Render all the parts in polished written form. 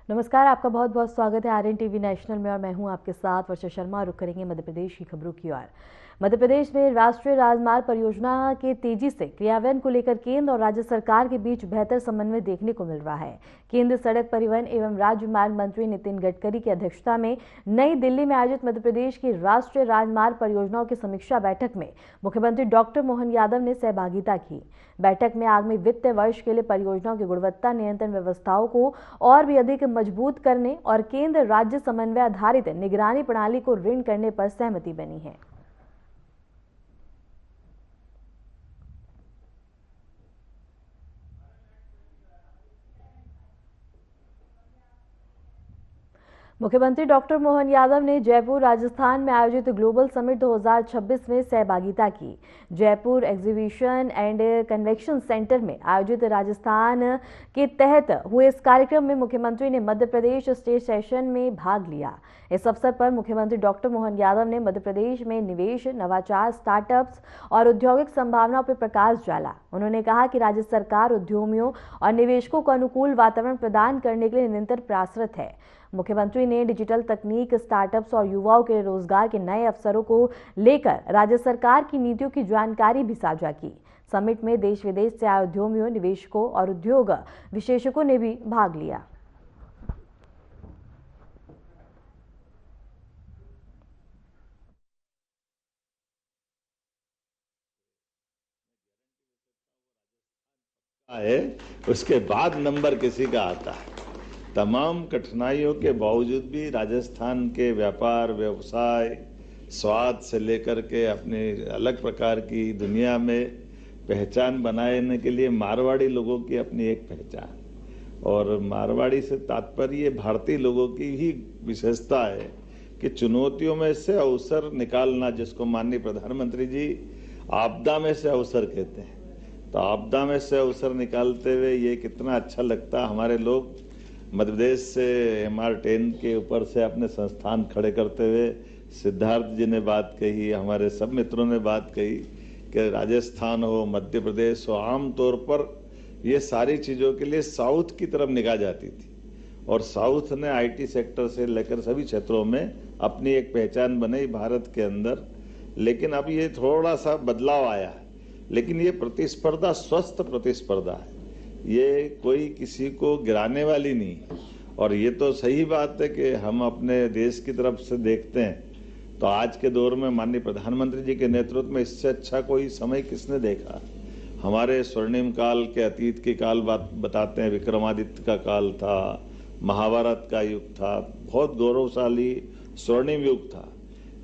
नमस्कार, आपका बहुत बहुत स्वागत है आरएन टीवी नेशनल में और मैं हूं आपके साथ वर्षा शर्मा। रुक करेंगे मध्य प्रदेश की खबरों की ओर। मध्य प्रदेश में राष्ट्रीय राजमार्ग परियोजना के तेजी से क्रियान्वयन को लेकर केंद्र और राज्य सरकार के बीच बेहतर समन्वय देखने को मिल रहा है। केंद्र सड़क परिवहन एवं राज्य मार्ग मंत्री नितिन गडकरी की अध्यक्षता में नई दिल्ली में आयोजित मध्य प्रदेश की राष्ट्रीय राजमार्ग परियोजनाओं की समीक्षा बैठक में मुख्यमंत्री डॉक्टर मोहन यादव ने सहभागिता की। बैठक में आगामी वित्तीय वर्ष के लिए परियोजनाओं की गुणवत्ता नियंत्रण व्यवस्थाओं को और भी अधिक मजबूत करने और केंद्र राज्य समन्वय आधारित निगरानी प्रणाली को ऋण करने पर सहमति बनी है। मुख्यमंत्री डॉक्टर मोहन यादव ने जयपुर राजस्थान में आयोजित ग्लोबल समिट 2026 में सहभागिता की। Jaipur exhibition and convention centre में आयोजित राजस्थान के तहत हुए इस कार्यक्रम में मुख्यमंत्री ने मध्य प्रदेश स्टेट सेशन में भाग लिया। इस अवसर पर मुख्यमंत्री डॉक्टर मोहन यादव ने मध्य प्रदेश में निवेश, नवाचार, स्टार्टअप्स और औद्योगिक संभावनाओं पर प्रकाश डाला। उन्होंने कहा कि राज्य सरकार उद्यमियों और निवेशकों को अनुकूल वातावरण प्रदान करने के लिए निरंतर प्रयासरत है। मुख्यमंत्री ने डिजिटल तकनीक, स्टार्टअप्स और युवाओं के रोजगार के नए अवसरों को लेकर राज्य सरकार की नीतियों की जानकारी भी साझा की। समिट में देश विदेश से आए उद्यमियों, निवेशकों और उद्योग विशेषज्ञों ने भी भाग लिया। है उसके बाद नंबर किसी का आता है। तमाम कठिनाइयों के बावजूद भी राजस्थान के व्यापार, व्यवसाय, स्वाद से लेकर के अपने अलग प्रकार की दुनिया में पहचान बनाने के लिए मारवाड़ी लोगों की अपनी एक पहचान, और मारवाड़ी से तात्पर्य भारतीय लोगों की ही विशेषता है कि चुनौतियों में से अवसर निकालना, जिसको माननीय प्रधानमंत्री जी आपदा में से अवसर कहते हैं। तो आपदा में से अवसर निकालते हुए ये कितना अच्छा लगता। हमारे लोग मध्य प्रदेश से MR10 के ऊपर से अपने संस्थान खड़े करते हुए सिद्धार्थ जी ने बात कही, हमारे सब मित्रों ने बात कही कि राजस्थान हो, मध्य प्रदेश हो, आम तौर पर ये सारी चीज़ों के लिए साउथ की तरफ निगाह जाती थी, और साउथ ने IT सेक्टर से लेकर सभी क्षेत्रों में अपनी एक पहचान बनाई भारत के अंदर। लेकिन अब ये थोड़ा सा बदलाव आया है, लेकिन ये प्रतिस्पर्धा स्वस्थ प्रतिस्पर्धा है, ये कोई किसी को गिराने वाली नहीं। और ये तो सही बात है कि हम अपने देश की तरफ से देखते हैं तो आज के दौर में माननीय प्रधानमंत्री जी के नेतृत्व में इससे अच्छा कोई समय किसने देखा। हमारे स्वर्णिम काल के अतीत की काल बात बताते हैं, विक्रमादित्य का काल था, महाभारत का युग था, बहुत गौरवशाली स्वर्णिम युग था।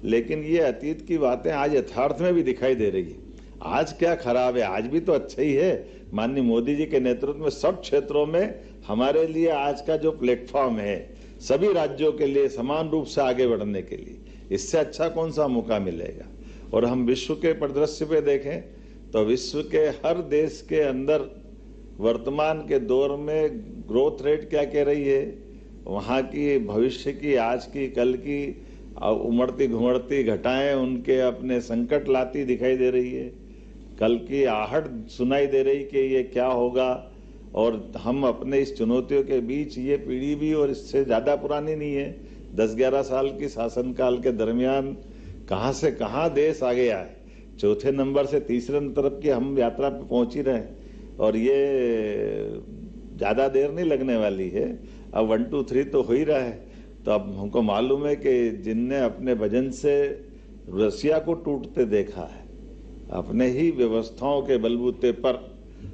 लेकिन ये अतीत की बातें आज यथार्थ में भी दिखाई दे रही है। आज क्या खराब है, आज भी तो अच्छा ही है। माननीय मोदी जी के नेतृत्व में सब क्षेत्रों में हमारे लिए आज का जो प्लेटफॉर्म है, सभी राज्यों के लिए समान रूप से आगे बढ़ने के लिए, इससे अच्छा कौन सा मौका मिलेगा। और हम विश्व के परिदृश्य पे देखें तो विश्व के हर देश के अंदर वर्तमान के दौर में ग्रोथ रेट क्या कह रही है, वहाँ की भविष्य की, आज की, कल की उमड़ती घुमड़ती घटाएं उनके अपने संकट लाती दिखाई दे रही है। कल की आहट सुनाई दे रही कि ये क्या होगा। और हम अपने इस चुनौतियों के बीच, ये पीढ़ी भी और इससे ज्यादा पुरानी नहीं है, 10-11 साल की शासनकाल के दरमियान कहां से कहां देश आगे आए, चौथे नंबर से तीसरे तरफ की हम यात्रा पे पहुंच ही रहे। और ये ज्यादा देर नहीं लगने वाली है, अब 1, 2, 3 तो हो ही रहा है। तो अब हमको मालूम है कि जिनने अपने वजन से रसिया को टूटते देखा है, अपने ही व्यवस्थाओं के बलबूते पर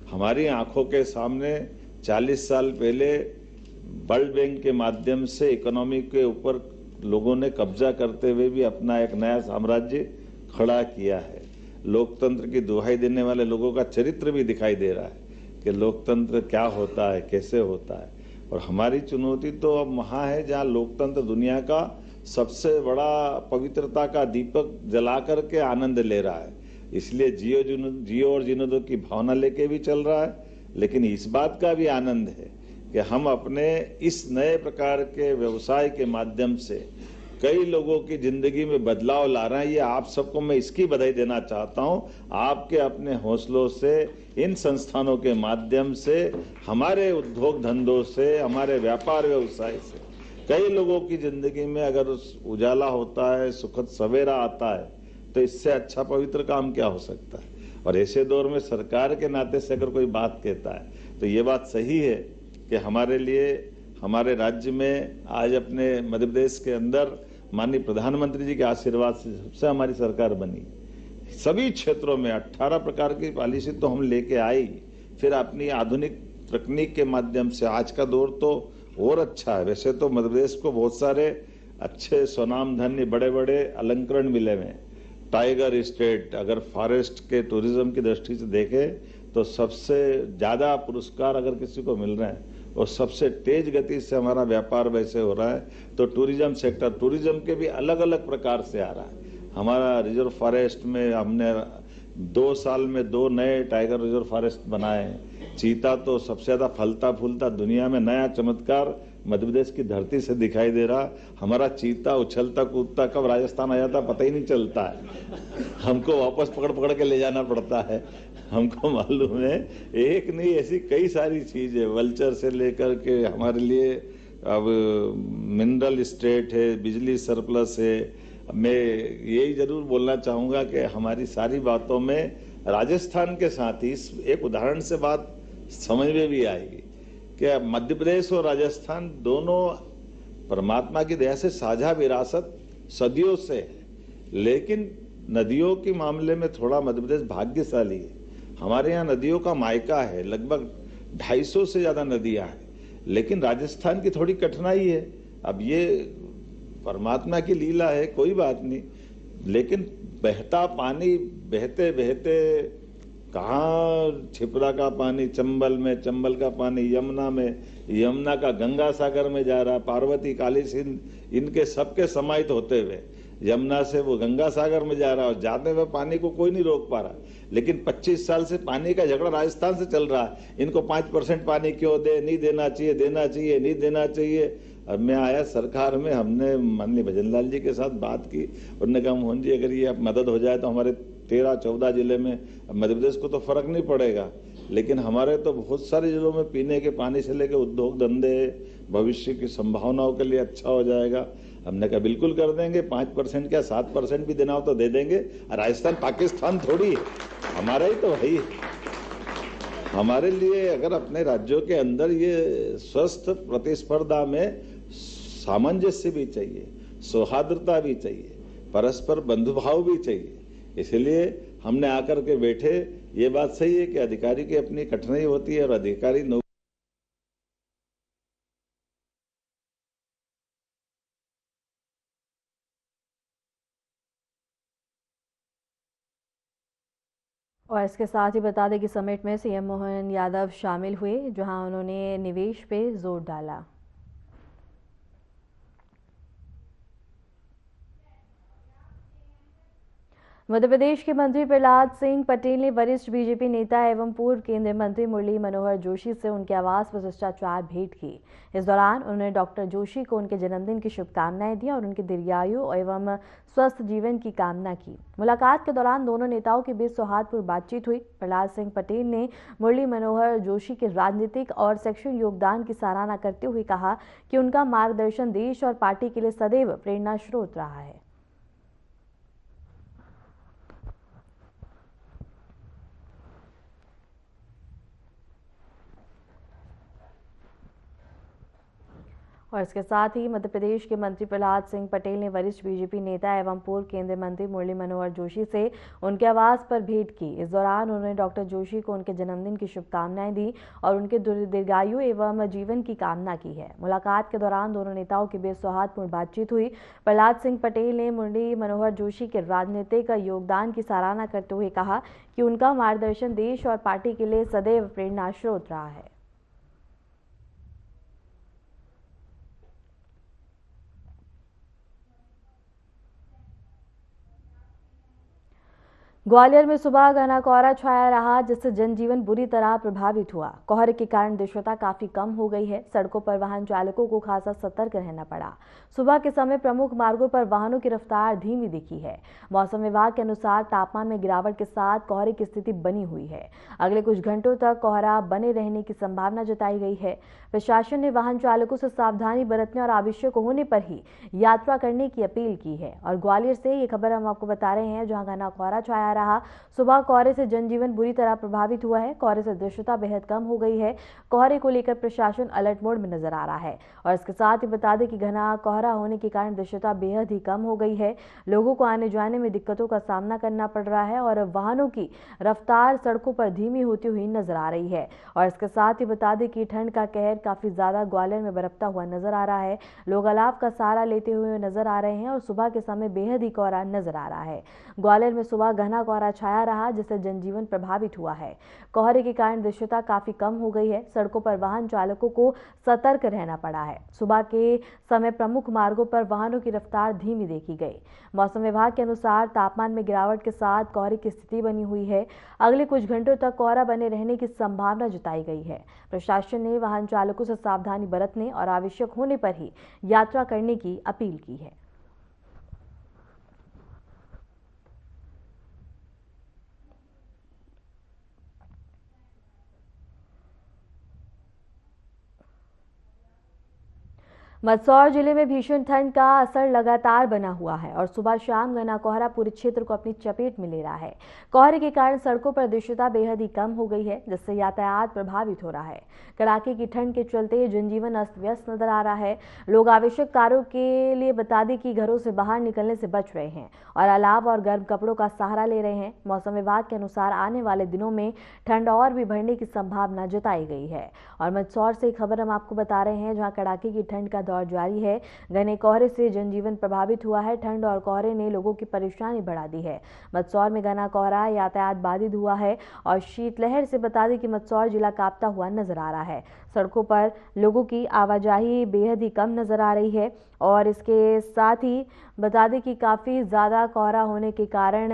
हमारी आंखों के सामने 40 साल पहले वर्ल्ड बैंक के माध्यम से इकोनॉमी के ऊपर लोगों ने कब्जा करते हुए भी अपना एक नया साम्राज्य खड़ा किया है। लोकतंत्र की दुहाई देने वाले लोगों का चरित्र भी दिखाई दे रहा है कि लोकतंत्र क्या होता है, कैसे होता है। और हमारी चुनौती तो अब वहाँ है जहाँ लोकतंत्र दुनिया का सबसे बड़ा पवित्रता का दीपक जला करके आनंद ले रहा है। इसलिए जियो और जीने दो की भावना लेके भी चल रहा है, लेकिन इस बात का भी आनंद है कि हम अपने इस नए प्रकार के व्यवसाय के माध्यम से कई लोगों की जिंदगी में बदलाव ला रहे हैं। ये आप सबको मैं इसकी बधाई देना चाहता हूं। आपके अपने हौसलों से, इन संस्थानों के माध्यम से, हमारे उद्योग धंधों से, हमारे व्यापार व्यवसाय से कई लोगों की जिंदगी में अगर उजाला होता है, सुखद सवेरा आता है, तो इससे अच्छा पवित्र काम क्या हो सकता है। और ऐसे दौर में सरकार के नाते से अगर कोई बात कहता है तो ये बात सही है कि हमारे लिए, हमारे राज्य में आज अपने मध्य प्रदेश के अंदर माननीय प्रधानमंत्री जी के आशीर्वाद से सबसे हमारी सरकार बनी। सभी क्षेत्रों में 18 प्रकार की पॉलिसी तो हम लेके आई, फिर अपनी आधुनिक तकनीक के माध्यम से आज का दौर तो और अच्छा है। वैसे तो मध्य प्रदेश को बहुत सारे अच्छे स्वनाम धन्य बड़े बड़े अलंकरण मिले हुए हैं। टाइगर स्टेट, अगर फॉरेस्ट के टूरिज्म की दृष्टि से देखे तो सबसे ज्यादा पुरस्कार अगर किसी को मिल रहे हैं और सबसे तेज गति से हमारा व्यापार वैसे हो रहा है, तो टूरिज्म सेक्टर, टूरिज्म के भी अलग अलग प्रकार से आ रहा है। हमारा रिजर्व फॉरेस्ट में हमने 2 साल में 2 नए टाइगर रिजर्व फॉरेस्ट बनाए। चीता तो सबसे ज्यादा फलता फूलता दुनिया में नया चमत्कार मध्य प्रदेश की धरती से दिखाई दे रहा। हमारा चीता उछलता कूदता कब राजस्थान आ जाता पता ही नहीं चलता है। हमको वापस पकड़ पकड़ के ले जाना पड़ता है। हमको मालूम है, एक नहीं ऐसी कई सारी चीजें, वल्चर से लेकर के हमारे लिए अब मिनरल स्टेट है, बिजली सरप्लस है। मैं यही जरूर बोलना चाहूंगा कि हमारी सारी बातों में राजस्थान के साथ ही एक उदाहरण से बात समझ में भी आएगी कि मध्य प्रदेश और राजस्थान दोनों परमात्मा की दया से साझा विरासत सदियों से है, लेकिन नदियों के मामले में थोड़ा मध्य प्रदेश भाग्यशाली है। हमारे यहाँ नदियों का मायका है, लगभग 250 से ज्यादा नदियां हैं, लेकिन राजस्थान की थोड़ी कठिनाई है। अब ये परमात्मा की लीला है, कोई बात नहीं, लेकिन बहता पानी बहते बहते कहाँ छिपरा का पानी चंबल में, चंबल का पानी यमुना में, यमुना का गंगा सागर में जा रहा, पार्वती काली सिंध इनके सबके समाहित होते हुए यमुना से वो गंगा सागर में जा रहा है और जाते हुए पानी को कोई नहीं रोक पा रहा। लेकिन 25 साल से पानी का झगड़ा राजस्थान से चल रहा है, इनको 5% पानी क्यों दे, नहीं देना चाहिए, देना चाहिए, नहीं देना चाहिए। अब मैं आया सरकार में, हमने माननीय भजन लाल जी के साथ बात की, उन्होंने कहा मोहन जी अगर ये मदद हो जाए तो हमारे 13-14 जिले में, मध्य प्रदेश को तो फर्क नहीं पड़ेगा, लेकिन हमारे तो बहुत सारे जिलों में पीने के पानी से लेकर उद्योग धंधे, भविष्य की संभावनाओं के लिए अच्छा हो जाएगा। हमने कहा बिल्कुल कर देंगे, 5% क्या 7% भी देना हो तो दे देंगे। राजस्थान पाकिस्तान थोड़ी है, हमारा ही तो भाई। हमारे लिए अगर अपने राज्यों के अंदर ये स्वस्थ प्रतिस्पर्धा में सामंजस्य भी चाहिए, सौहार्दता भी चाहिए, परस्पर बंधुभाव भी चाहिए, इसलिए हमने आकर के बैठे। ये बात सही है कि अधिकारी की अपनी कठिनाई होती है और अधिकारी और इसके साथ ही बता दें कि समिट में सीएम मोहन यादव शामिल हुए, जहां उन्होंने निवेश पे जोर डाला। मध्य प्रदेश के मंत्री प्रहलाद सिंह पटेल ने वरिष्ठ बीजेपी नेता एवं पूर्व केंद्रीय मंत्री मुरली मनोहर जोशी से उनके आवास पर शिष्टाचार भेंट की। इस दौरान उन्होंने डॉक्टर जोशी को उनके जन्मदिन की शुभकामनाएं दी और उनके दीर्घायु एवं स्वस्थ जीवन की कामना की। मुलाकात के दौरान दोनों नेताओं के बीच सौहार्दपूर्ण बातचीत हुई। प्रहलाद सिंह पटेल ने मुरली मनोहर जोशी के राजनीतिक और शैक्षणिक योगदान की सराहना करते हुए कहा कि उनका मार्गदर्शन देश और पार्टी के लिए सदैव प्रेरणा स्रोत रहा है। और इसके साथ ही मध्य प्रदेश के मंत्री प्रहलाद सिंह पटेल ने वरिष्ठ बीजेपी नेता एवं पूर्व केंद्रीय मंत्री मुरली मनोहर जोशी से उनके आवास पर भेंट की। इस दौरान उन्होंने डॉक्टर जोशी को उनके जन्मदिन की शुभकामनाएं दी और उनके दीर्घायु एवं जीवन की कामना की है। मुलाकात के दौरान दोनों नेताओं के बीच सौहार्दपूर्ण बातचीत हुई। प्रहलाद सिंह पटेल ने मुरली मनोहर जोशी के राजनीतिक योगदान की सराहना करते हुए कहा कि उनका मार्गदर्शन देश और पार्टी के लिए सदैव प्रेरणा स्रोत रहा है। ग्वालियर में सुबह घना कोहरा छाया रहा, जिससे जनजीवन बुरी तरह प्रभावित हुआ। कोहरे के कारण दृश्यता काफी कम हो गई है। सड़कों पर वाहन चालकों को खासा सतर्क रहना पड़ा। सुबह के समय प्रमुख मार्गों पर वाहनों की रफ्तार धीमी दिखी है। मौसम विभाग के अनुसार तापमान में गिरावट के साथ कोहरे की स्थिति बनी हुई है। अगले कुछ घंटों तक कोहरा बने रहने की संभावना जताई गई है। प्रशासन ने वाहन चालकों से सावधानी बरतने और आवश्यक होने पर ही यात्रा करने की अपील की है। और ग्वालियर से ये खबर हम आपको बता रहे हैं, जहां घना कोहरा छाया रहा। सुबह कोहरे से जनजीवन बुरी तरह प्रभावित हुआ है। कोहरे से दृश्यता बेहद कम हो गई है। कोहरे को लेकर प्रशासन अलर्ट मोड में नजर आ रहा है। और इसके साथ ही बता दें कि घना कोहरा होने के कारण दृश्यता बेहद ही कम हो गई है। लोगों को आने जाने में दिक्कतों का सामना करना पड़ रहा है और वाहनों की रफ्तार सड़कों पर धीमी होती हुई नजर आ रही है। और इसके साथ ही बता दें कि ठंड का कहर काफी ज्यादा ग्वालियर में बरपता हुआ नजर आ रहा है। लोग अलाव का सहारा लेते हुए नजर आ रहे हैं और सुबह के समय बेहद ही कोहरा नजर आ रहा है। ग्वालियर में सुबह घना कोहरा छाया रहा, जिससे जनजीवन प्रभावित हुआ है। कोहरे के कारण दृश्यता काफी कम हो गई है। सड़कों पर वाहन चालकों को सतर्क रहना पड़ा है। सुबह के समय प्रमुख मार्गों पर वाहनों की रफ्तार धीमी देखी गई। मौसम विभाग के अनुसार तापमान में गिरावट के साथ कोहरे की स्थिति बनी हुई है। अगले कुछ घंटों तक कोहरा बने रहने की संभावना जताई गई है। प्रशासन ने वाहन चालकों से सावधानी बरतने और आवश्यक होने पर ही यात्रा करने की अपील की है। मंदसौर जिले में भीषण ठंड का असर लगातार बना हुआ है और सुबह शाम घना कोहरा पूरे क्षेत्र को अपनी चपेट में ले रहा है। कोहरे के कारण सड़कों पर दृश्यता बेहद ही कम हो गई है, जिससे यातायात प्रभावित हो रहा है। कड़ाके की ठंड के चलते जनजीवन अस्त व्यस्त नजर आ रहा है। लोग आवश्यक कार्यों के लिए बता दें कि घरों से बाहर निकलने से बच रहे हैं और अलाव और गर्म कपड़ों का सहारा ले रहे हैं। मौसम विभाग के अनुसार आने वाले दिनों में ठंड और भी बढ़ने की संभावना जताई गई है। और मंदसौर से खबर हम आपको बता रहे हैं, जहां कड़ाके की ठंड का दौर जारी है। घने कोहरे से जनजीवन प्रभावित हुआ है। ठंड और कोहरे ने लोगों की परेशानी बढ़ा दी है। मंदसौर में घना कोहरा, यातायात बाधित हुआ है और शीतलहर से बता दें कि मंदसौर जिला कांपता हुआ नजर आ रहा है। सड़कों पर लोगों की आवाजाही बेहद ही कम नजर आ रही है और इसके साथ ही बता दें कि काफ़ी ज़्यादा कोहरा होने के कारण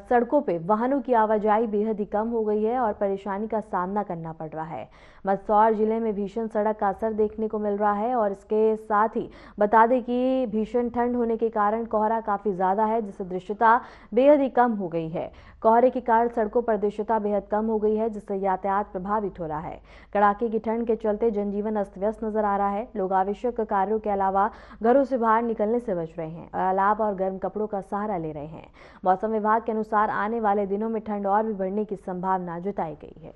सड़कों पे वाहनों की आवाजाही बेहद ही कम हो गई है और परेशानी का सामना करना पड़ रहा है। मंदसौर जिले में भीषण सड़क का असर देखने को मिल रहा है और इसके साथ ही बता दें कि भीषण ठंड होने के कारण कोहरा काफ़ी ज़्यादा है, जिससे दृश्यता बेहद ही कम हो गई है। कोहरे के कारण सड़कों पर दृश्यता बेहद कम हो गई है, जिससे यातायात प्रभावित हो रहा है। कड़ाके की ठंड के चलते जनजीवन अस्त व्यस्त नजर आ रहा है। लोग आवश्यक कार्यों के अलावा घरों से बाहर निकलने से बच रहे हैं और अलाव और गर्म कपड़ों का सहारा ले रहे हैं। मौसम विभाग के अनुसार आने वाले दिनों में ठंड और भी बढ़ने की संभावना जताई गई है।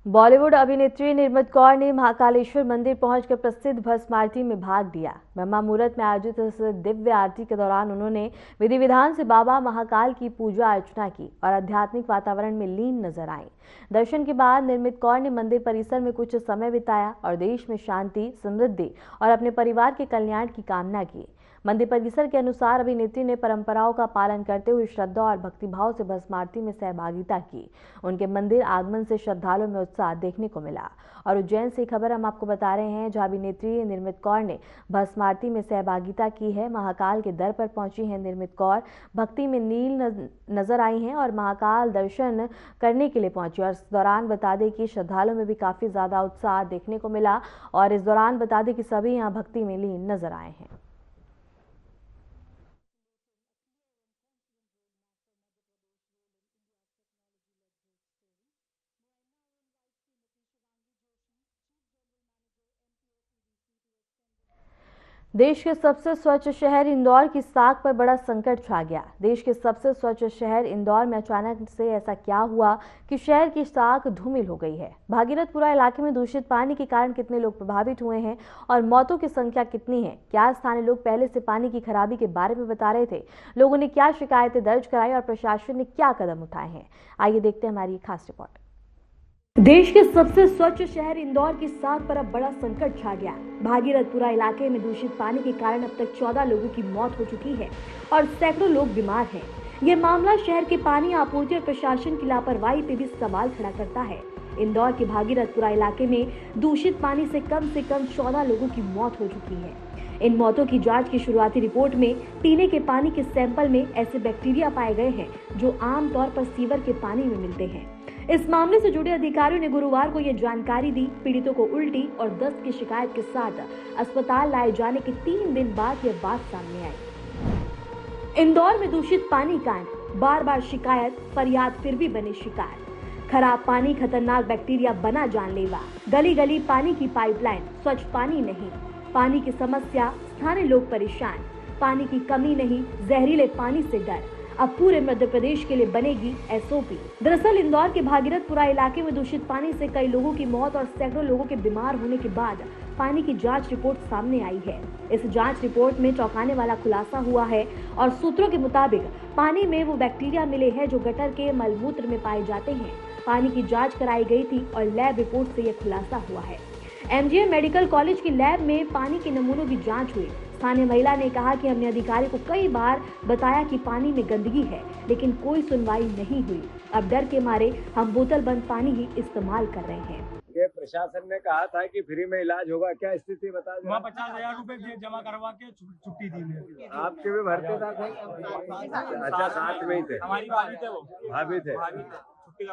बॉलीवुड अभिनेत्री निर्मित कौर ने महाकालेश्वर मंदिर पहुंचकर प्रसिद्ध भस्म आरती में भाग लिया। ब्रह्मा मुहूर्त में आयोजित इस दिव्य आरती के दौरान उन्होंने विधि विधान से बाबा महाकाल की पूजा अर्चना की और आध्यात्मिक वातावरण में लीन नजर आई। दर्शन के बाद निर्मित कौर ने मंदिर परिसर में कुछ समय बिताया और देश में शांति, समृद्धि और अपने परिवार के कल्याण की कामना की। मंदिर परिसर के अनुसार अभिनेत्री ने परंपराओं का पालन करते हुए श्रद्धा और भक्तिभाव से भस्म आरती में सहभागिता की। उनके मंदिर आगमन से श्रद्धालुओं में उत्साह देखने को मिला। और उज्जैन से खबर हम आपको बता रहे हैं, जहां अभिनेत्री निर्मित कौर ने भस्म आरती में सहभागिता की है। महाकाल के दर पर पहुंची हैं निर्मित कौर, भक्ति में नील नजर आई हैं और महाकाल दर्शन करने के लिए पहुंची। और इस दौरान बता दें कि श्रद्धालुओं में भी काफी ज्यादा उत्साह देखने को मिला और इस दौरान बता दें कि सभी यहां भक्ति में लीन नजर आए हैं। देश के सबसे स्वच्छ शहर इंदौर की साख पर बड़ा संकट छा गया। देश के सबसे स्वच्छ शहर इंदौर में अचानक से ऐसा क्या हुआ कि शहर की साख धूमिल हो गई है। भागीरथपुरा इलाके में दूषित पानी के कारण कितने लोग प्रभावित हुए हैं और मौतों की संख्या कितनी है? क्या स्थानीय लोग पहले से पानी की खराबी के बारे में बता रहे थे? लोगों ने क्या शिकायतें दर्ज कराई और प्रशासन ने क्या कदम उठाए हैं? आइए देखते हैं हमारी खास रिपोर्ट। देश के सबसे स्वच्छ शहर इंदौर की साख पर अब बड़ा संकट छा गया। भागीरथपुरा इलाके में दूषित पानी के कारण अब तक 14 लोगों की मौत हो चुकी है और सैकड़ों लोग बीमार हैं। ये मामला शहर के पानी आपूर्ति और प्रशासन की लापरवाही पे भी सवाल खड़ा करता है। इंदौर के भागीरथपुरा इलाके में दूषित पानी से कम 14 लोगों की मौत हो चुकी है। इन मौतों की जांच की शुरुआती रिपोर्ट में पीने के पानी के सैंपल में ऐसे बैक्टीरिया पाए गए हैं जो आमतौर पर सीवर के पानी में मिलते हैं। इस मामले से जुड़े अधिकारियों ने गुरुवार को यह जानकारी दी। पीड़ितों को उल्टी और दस्त की शिकायत के साथ अस्पताल लाए जाने के 3 दिन बाद यह बात सामने आई। इंदौर में दूषित पानी कांड, बार-बार शिकायत, फरियाद फिर भी बने शिकार। खराब पानी, खतरनाक बैक्टीरिया बना जानलेवा। गली-गली पानी की पाइपलाइन, स्वच्छ पानी नहीं। पानी की समस्या, स्थानीय लोग परेशान। पानी की कमी नहीं, जहरीले पानी से डर। अब पूरे मध्य प्रदेश के लिए बनेगी एसओपी। दरअसल इंदौर के भागीरथपुरा इलाके में दूषित पानी से कई लोगों की मौत और सैकड़ों लोगों के बीमार होने के बाद पानी की जांच रिपोर्ट सामने आई है। इस जांच रिपोर्ट में चौंकाने वाला खुलासा हुआ है और सूत्रों के मुताबिक पानी में वो बैक्टीरिया मिले हैं जो गटर के मलमूत्र में पाए जाते हैं। पानी की जांच कराई गई थी और लैब रिपोर्ट से यह खुलासा हुआ है। एमजीएम मेडिकल कॉलेज की लैब में पानी के नमूनों की जांच हुई। स्थानीय महिला ने कहा कि हमने अधिकारी को कई बार बताया कि पानी में गंदगी है, लेकिन कोई सुनवाई नहीं हुई। अब डर के मारे हम बोतल बंद पानी ही इस्तेमाल कर रहे हैं। ये प्रशासन ने कहा था कि फ्री में इलाज होगा, क्या स्थिति बता दें? 50,000 रुपए जमा करवा के छुट्टी दी है। आपके भी भरते था? अच्छा, साथ में ही थे। हमारी भाभी थे, वो भाभी थे। छुट्टी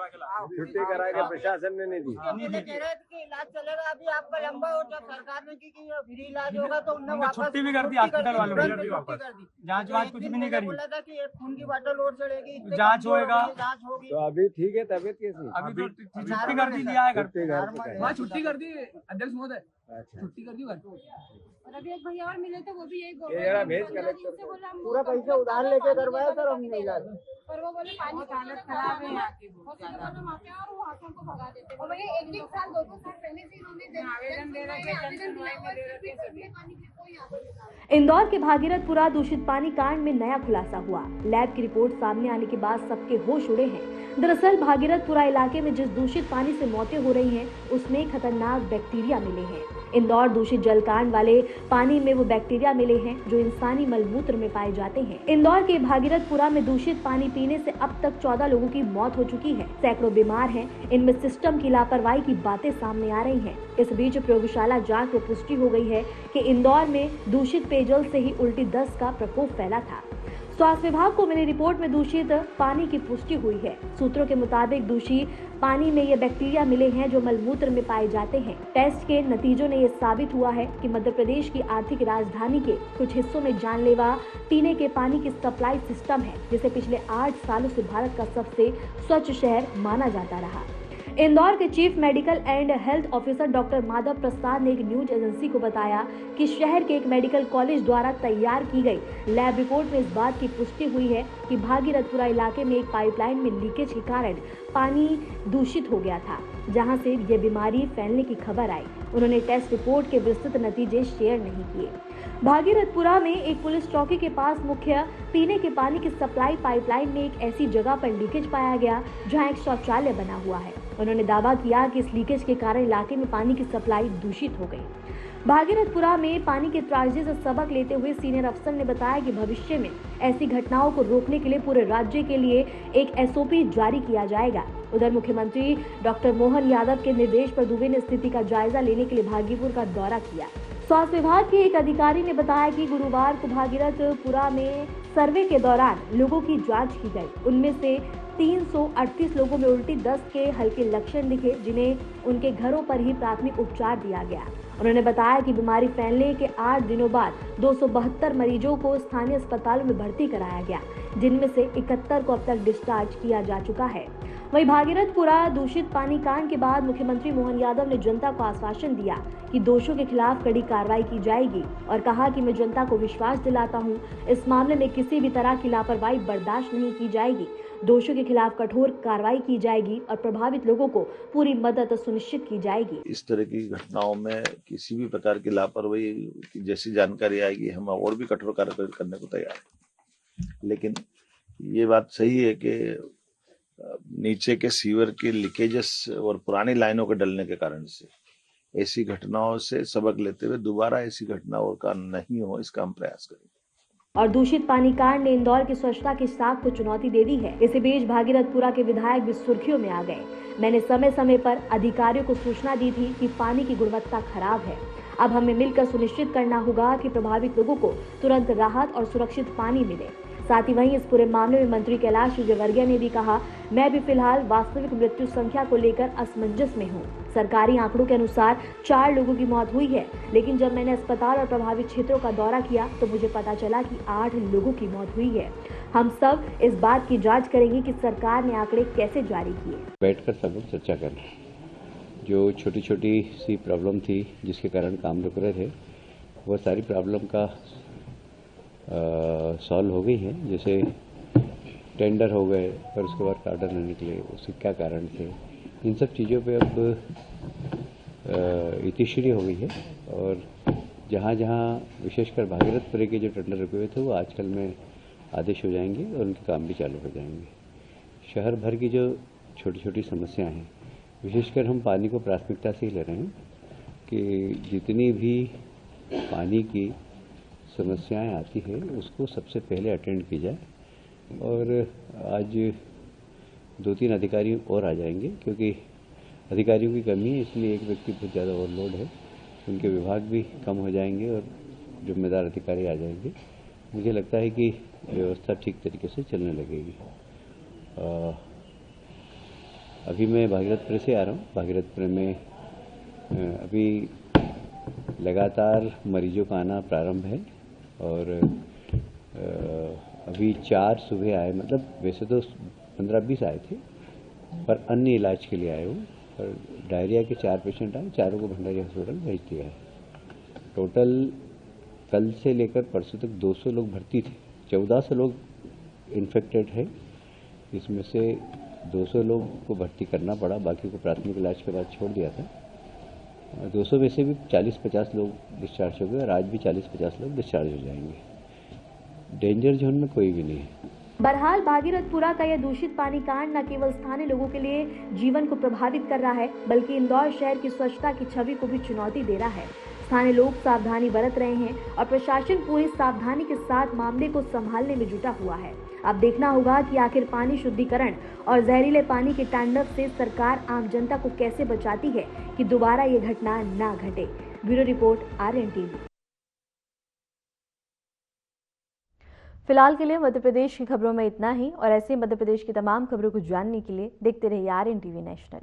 करा के प्रशासन ने नहीं दी। कह रहे थे कि इलाज चलेगा, अभी आपका लंबा हो, जब सरकार ने की कि फ्री इलाज होगा तो उन्होंने वापस छुट्टी भी कर दी हॉस्पिटल वालों ने। जांच वाच कुछ भी नहीं करी। बोला था कि एक खून की बोतल और चढ़ेगी, जांच होएगा, जांच होगी। तो अभी ठीक है, तबीयत कैसी? अभी तो छुट्टी कर दी दिया है घर पे। वहाँ छुट्टी कर दी अध्यक्ष महोदय, अच्छा, छुट्टी कर दी घर पे। और अभी एक भैया और मिले थे, वो भी यही बोल ये जरा भेज कलेक्टर को। पूरा पैसा उधार लेके करवाया सर हमने इलाज। पर वो बोले पानी की हालत खराब है यहाँ की, हॉस्पिटल वाले वहाँ पे और वो हाथों को भगा देते हैं। और भैया 1-1 साल 2-2 साल पहले से इन्होंने आवेदन दे रखे, आवेदन दिया हुआ है, फिर भी पानी की कोई आवेदन। इंदौर के भागीरथपुरा दूषित पानी कांड में नया खुलासा हुआ। लैब की रिपोर्ट सामने आने के बाद सबके होश उड़े हैं। दरअसल भागीरथपुरा इलाके में जिस दूषित पानी से मौतें हो रही हैं, उसमें खतरनाक बैक्टीरिया मिले हैं। इंदौर दूषित जल कांड वाले पानी में वो बैक्टीरिया मिले हैं जो इंसानी मलमूत्र में पाए जाते हैं। इंदौर के भागीरथपुरा में दूषित पानी पीने से अब तक 14 लोगों की मौत हो चुकी है। सैकड़ों बीमार हैं। इनमें सिस्टम की लापरवाही की बातें सामने आ रही हैं। इस बीच प्रयोगशाला जांच में पुष्टि हो गई है कि इंदौर में दूषित पेयजल से ही उल्टी दस्त का प्रकोप फैला था। स्वास्थ्य विभाग को मिली रिपोर्ट में दूषित पानी की पुष्टि हुई है। सूत्रों के मुताबिक दूषित पानी में ये बैक्टीरिया मिले हैं जो मलमूत्र में पाए जाते हैं। टेस्ट के नतीजों ने ये साबित हुआ है कि मध्य प्रदेश की आर्थिक राजधानी के कुछ हिस्सों में जानलेवा पीने के पानी की सप्लाई सिस्टम है, जिसे पिछले 8 सालों से भारत का सबसे स्वच्छ शहर माना जाता रहा। इंदौर के chief medical and health officer doctor Madhav Prasad ने एक न्यूज एजेंसी को बताया कि शहर के एक मेडिकल कॉलेज द्वारा तैयार की गई लैब रिपोर्ट में इस बात की पुष्टि हुई है कि भागीरथपुरा इलाके में एक पाइपलाइन में लीकेज के कारण पानी दूषित हो गया था, जहां से ये बीमारी फैलने की खबर आई। उन्होंने टेस्ट रिपोर्ट के विस्तृत नतीजे शेयर नहीं किए। भागीरथपुरा में एक पुलिस चौकी के पास मुख्य पीने के पानी की सप्लाई पाइपलाइन में एक ऐसी जगह पर लीकेज पाया गया जहां एक शौचालय बना हुआ है। उन्होंने दावा किया कि इस लीकेज के कारण इलाके में पानी की सप्लाई दूषित हो गई। भागीरथपुरा में पानी की त्रासदी से सबक लेते हुए सीनियर अफसर ने बताया कि भविष्य में ऐसी घटनाओं को रोकने के लिए पूरे राज्य के लिए एक एसओपी जारी किया जाएगा। उधर मुख्यमंत्री डॉक्टर मोहन यादव के निर्देश पर दुबे ने स्थिति का जायजा लेने के लिए भागीपुर का दौरा किया। स्वास्थ्य विभाग के एक अधिकारी ने बताया कि गुरुवार को भागीरथपुरा में सर्वे के दौरान लोगों की जांच की गई। उनमें से 338 लोगों में उल्टी दस्त के हल्के लक्षण दिखे, जिन्हें उनके घरों पर ही प्राथमिक उपचार दिया गया। उन्होंने बताया कि बीमारी फैलने के 8 दिनों बाद 272 मरीजों को स्थानीय अस्पतालों में भर्ती कराया गया, जिनमें से 71 को अब तक डिस्चार्ज किया जा चुका है। वहीं भागीरथपुरा दूषित पानी कांड के बाद मुख्यमंत्री मोहन यादव ने जनता को आश्वासन दिया कि दोषियों के खिलाफ कड़ी कार्रवाई की जाएगी और कहा कि मैं जनता को विश्वास दिलाता हूं, इस मामले में किसी भी तरह की लापरवाही बर्दाश्त नहीं की जाएगी। दोषियों के खिलाफ कठोर कार्रवाई की जाएगी और प्रभावित लोगों को पूरी मदद सुनिश्चित की जाएगी। इस तरह की घटनाओं में किसी भी प्रकार की लापरवाही की जैसी जानकारी आएगी, हम और भी कठोर कार्रवाई करने को तैयार हैं। लेकिन ये बात सही है कि नीचे के सीवर के लीकेजेस और पुरानी लाइनों के डलने के कारण से ऐसी घटनाओं से सबक लेते हुए दोबारा ऐसी घटना और का नहीं हो, इसका हम प्रयास करेंगे। और दूषित पानी कांड ने इंदौर की स्वच्छता की साख को चुनौती दे दी है। इसी बीच भागीरथपुरा के विधायक भी सुर्खियों में आ गए। मैंने समय समय पर अधिकारियों को सूचना दी थी कि पानी की गुणवत्ता खराब है। अब हमें मिलकर सुनिश्चित करना होगा कि प्रभावित लोगों को तुरंत राहत और सुरक्षित पानी मिले। साथ ही वहीं इस पूरे मामले में मंत्री कैलाश विजयवर्गीय ने भी कहा, मैं भी फिलहाल वास्तविक मृत्यु संख्या को लेकर असमंजस में हूँ। सरकारी आंकड़ों के अनुसार 4 लोगों की मौत हुई है, लेकिन जब मैंने अस्पताल और प्रभावित क्षेत्रों का दौरा किया तो मुझे पता चला कि 8 लोगों की मौत हुई है। हम सब इस बात की जांच करेंगे कि सरकार ने आंकड़े कैसे जारी किए। बैठकर सब लोग चर्चा कर रहे हैं। जो छोटी छोटी सी प्रॉब्लम थी जिसके कारण काम रुक रहे थे, वो सारी प्रॉब्लम का सॉल्व हो गई है। जैसे टेंडर हो गए और उसके बाद ऑर्डर नहीं निकले, उसके क्या कारण थे, इन सब चीज़ों पे अब इतिश्री हो गई है। और जहाँ जहाँ विशेषकर भागीरथपुर के जो टेंडर रुके हुए थे वो आजकल में आदेश हो जाएंगे और उनके काम भी चालू हो जाएंगे। शहर भर की जो छोटी छोटी समस्याएं हैं, विशेषकर हम पानी को प्राथमिकता से ही ले रहे हैं कि जितनी भी पानी की समस्याएं आती है उसको सबसे पहले अटेंड की जाए। और आज 2-3 अधिकारी और आ जाएंगे क्योंकि अधिकारियों की कमी है, इसलिए एक व्यक्ति बहुत ज़्यादा ओवरलोड है। उनके विभाग भी कम हो जाएंगे और जिम्मेदार अधिकारी आ जाएंगे। मुझे लगता है कि व्यवस्था ठीक तरीके से चलने लगेगी। अभी मैं भागीरथपुर से आ रहा हूँ। भागीरथपुर में अभी लगातार मरीजों का आना प्रारंभ है और अभी 4 सुबह आए, मतलब वैसे तो 15-20 आए थे पर अन्य इलाज के लिए आए हो। और डायरिया के 4 पेशेंट आए, चारों को भंडारी हॉस्पिटल भेज दिया है। टोटल कल से लेकर परसों तक 200 लोग भर्ती थे, 1400 लोग इन्फेक्टेड है। इसमें से 200 लोग को भर्ती करना पड़ा, बाकी को प्राथमिक इलाज के बाद छोड़ दिया था। 200 में से भी 40-50 लोग डिस्चार्ज हो गए और आज भी 40-50 लोग डिस्चार्ज हो जाएंगे। डेंजर जोन में कोई भी नहीं है। बहरहाल भागीरथपुरा का यह दूषित पानी कांड न केवल स्थानीय लोगों के लिए जीवन को प्रभावित कर रहा है, बल्कि इंदौर शहर की स्वच्छता की छवि को भी चुनौती दे रहा है। स्थानीय लोग सावधानी बरत रहे हैं और प्रशासन पूरी सावधानी के साथ मामले को संभालने में जुटा हुआ है। अब देखना होगा कि आखिर पानी शुद्धिकरण और जहरीले पानी के तांडव से सरकार आम जनता को कैसे बचाती है कि दोबारा ये घटना ना घटे। Bureau report, Aryan TV. फिलहाल के लिए मध्य प्रदेश की खबरों में इतना ही और ऐसे मध्य प्रदेश की तमाम खबरों को जानने के लिए देखते रहिए आर्यन टीवी नेशनल।